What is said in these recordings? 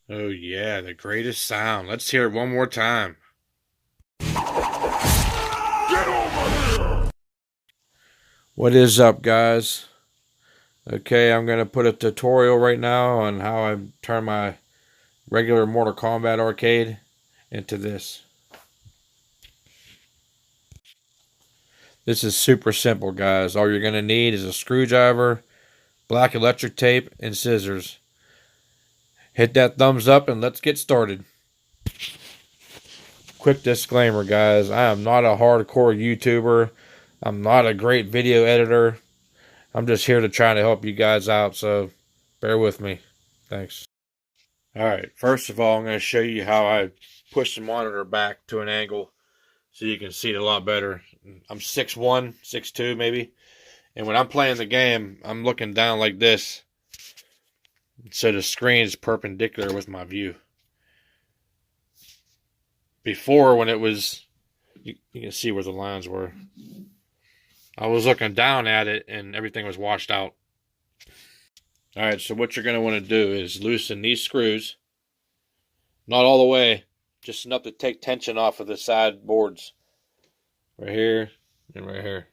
Oh yeah, the greatest sound. Let's hear it one more time. What is up, guys? Okay, I'm going to put a tutorial right now on how I turn my regular Mortal Kombat arcade into this. This is super simple, guys. All you're going to need is a screwdriver, black electric tape, and scissors. Hit that thumbs up and let's get started. Quick disclaimer, guys. I am not a hardcore YouTuber. I'm not a great video editor. I'm just here to try to help you guys out, so bear with me. Thanks. Alright, first of all, I'm going to show you how I push the monitor back to an angle so you can see it a lot better. I'm 6'1", 6'2", maybe. And when I'm playing the game, I'm looking down like this, so the screen is perpendicular with my view. Before, when it was, you can see where the lines were. I was looking down at it and everything was washed out. Alright, so what you're going to want to do is loosen these screws. Not all the way, just enough to take tension off of the side boards. Right here and right here.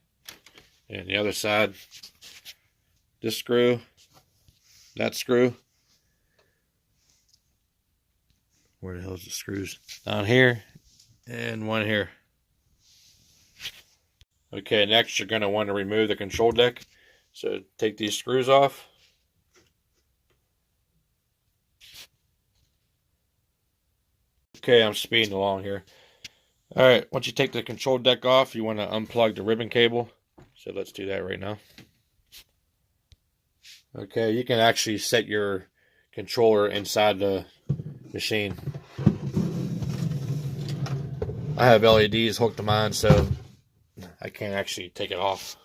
And the other side. This screw. That screw. Where the hell is the screws? Down here and one here. Okay, next you're going to want to remove the control deck. So take these screws off. Okay, I'm speeding along here. Alright, once you take the control deck off, you want to unplug the ribbon cable. So let's do that right now. Okay, you can actually set your controller inside the machine. I have LEDs hooked to mine, so I can't actually take it off.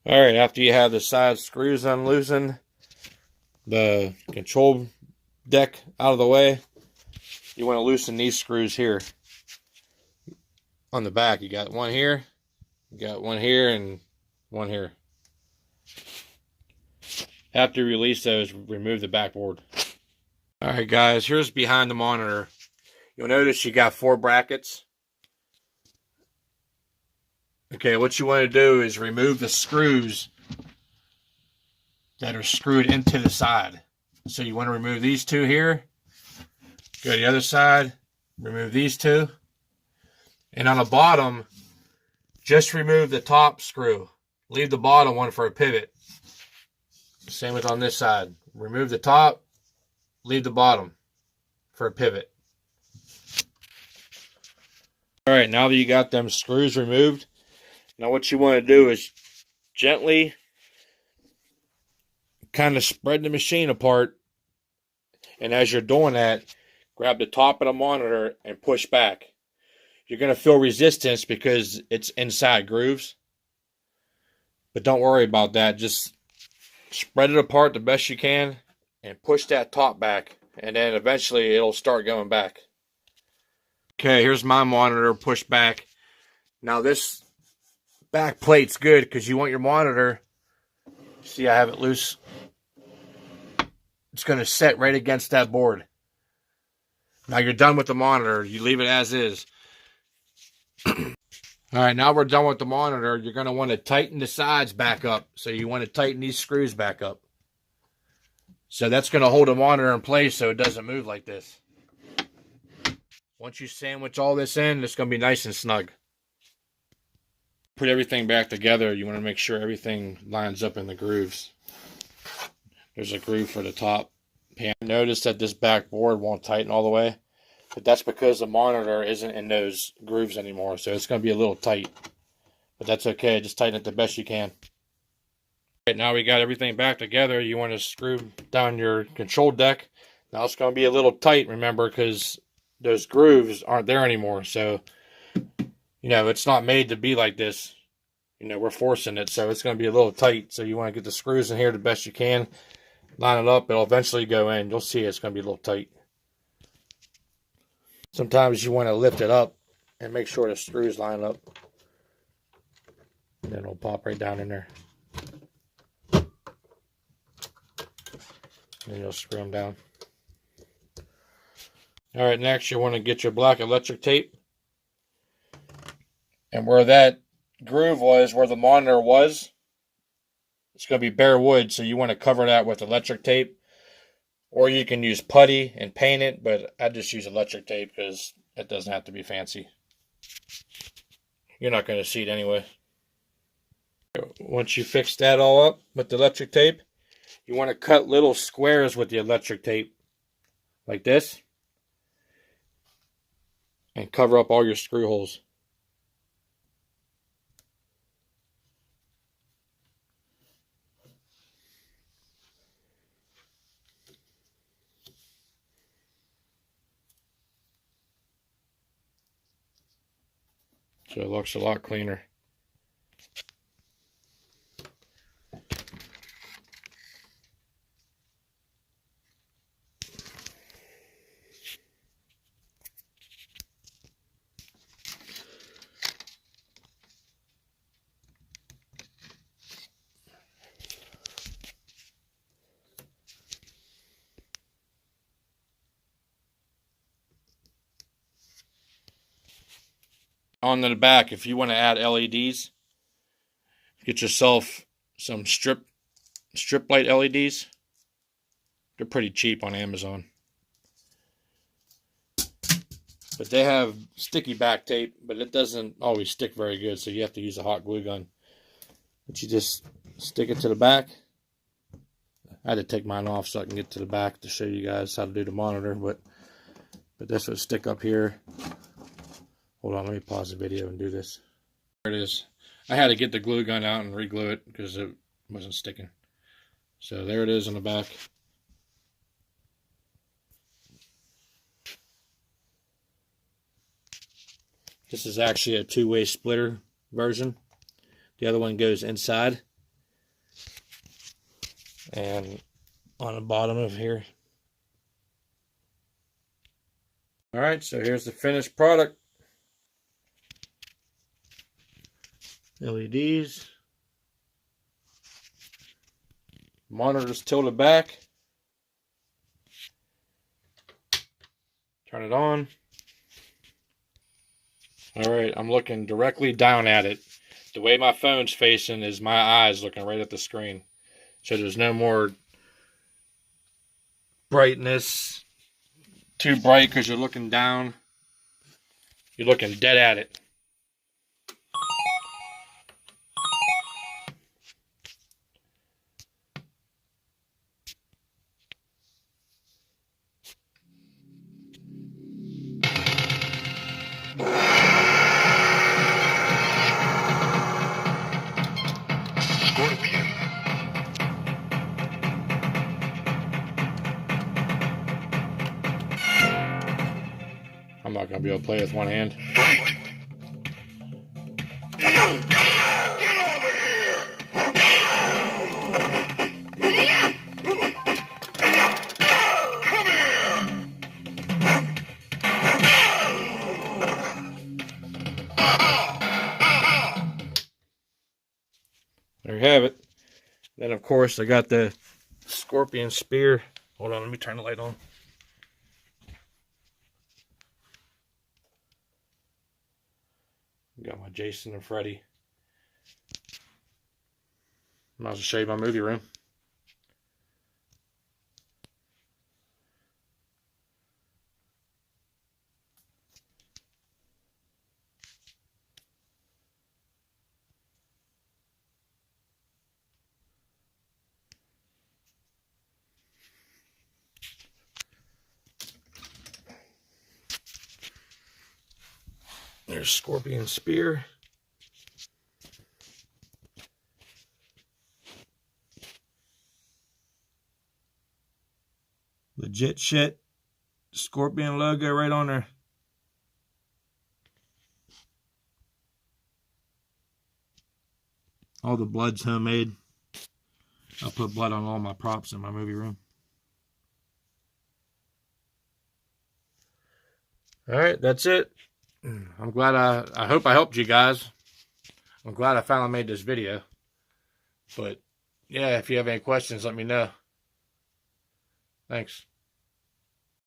Alright, after you have the side screws unloosened, the control deck out of the way, you want to loosen these screws here. On the back, you got one here, you got one here, and one here. After you release those, remove the backboard. Alright guys, here's behind the monitor. You'll notice you got 4 brackets. Okay, what you want to do is remove the screws that are screwed into the side. So you want to remove these 2 here. Go to the other side, remove these 2. And on the bottom, just remove the top screw. Leave the bottom one for a pivot. Same with on this side. Remove the top, leave the bottom for a pivot. Alright, now that you got them screws removed, now what you want to do is gently kind of spread the machine apart. And as you're doing that, grab the top of the monitor and push back. You're going to feel resistance because it's inside grooves. But don't worry about that. Just spread it apart the best you can and push that top back. And then eventually it'll start going back. Okay, here's my monitor pushed back. Now this back plate's good because you want your monitor, see I have it loose, it's going to set right against that board. Now you're done with the monitor, you leave it as is. Alright, now we're done with the monitor. You're going to want to tighten the sides back up. So you want to tighten these screws back up. So that's going to hold the monitor in place so it doesn't move like this. Once you sandwich all this in, it's going to be nice and snug. Put everything back together. You want to make sure everything lines up in the grooves. There's a groove for the top pan. Notice that this back board won't tighten all the way. But that's because the monitor isn't in those grooves anymore. So it's going to be a little tight. But that's okay. Just tighten it the best you can. Right, now we got everything back together. You want to screw down your control deck. Now it's going to be a little tight, remember, because those grooves aren't there anymore. So, you know, it's not made to be like this. You know, we're forcing it. So it's going to be a little tight. So you want to get the screws in here the best you can. Line it up. It'll eventually go in. You'll see it's going to be a little tight. Sometimes you want to lift it up and make sure the screws line up. And then it'll pop right down in there. And you'll screw them down. Alright, next you want to get your black electric tape. And where that groove was, where the monitor was, it's going to be bare wood, so you want to cover that with electric tape. Or you can use putty and paint it, but I just use electric tape because it doesn't have to be fancy. You're not going to see it anyway. Once you fix that all up with the electric tape, you want to cut little squares with the electric tape, like this, and cover up all your screw holes. So it looks a lot cleaner. On the back, if you want to add LEDs, get yourself some strip light LEDs. They're pretty cheap on Amazon. But they have sticky back tape, but it doesn't always stick very good, so you have to use a hot glue gun. But you just stick it to the back. I had to take mine off so I can get to the back to show you guys how to do the monitor, but this would stick up here. Hold on, let me pause the video and do this. There it is. I had to get the glue gun out and re-glue it because it wasn't sticking. So there it is on the back. This is actually a two-way splitter version. The other one goes inside. And on the bottom of here. Alright, so here's the finished product. LEDs. Monitor's tilted back. Turn it on. Alright, I'm looking directly down at it. The way my phone's facing is my eyes looking right at the screen. So there's no more brightness. Too bright because you're looking down. You're looking dead at it. I'm not going to be able to play with one hand. There you have it. Then, of course, I got the scorpion spear. Hold on, let me turn the light on. Got my Jason and Freddy. Might as well show you my movie room. There's Scorpion Spear. Legit shit. Scorpion logo right on there. All the blood's homemade. I'll put blood on all my props in my movie room. All right, that's it. I'm glad I hope I helped you guys. I'm glad I finally made this video. But yeah, if you have any questions, let me know. Thanks.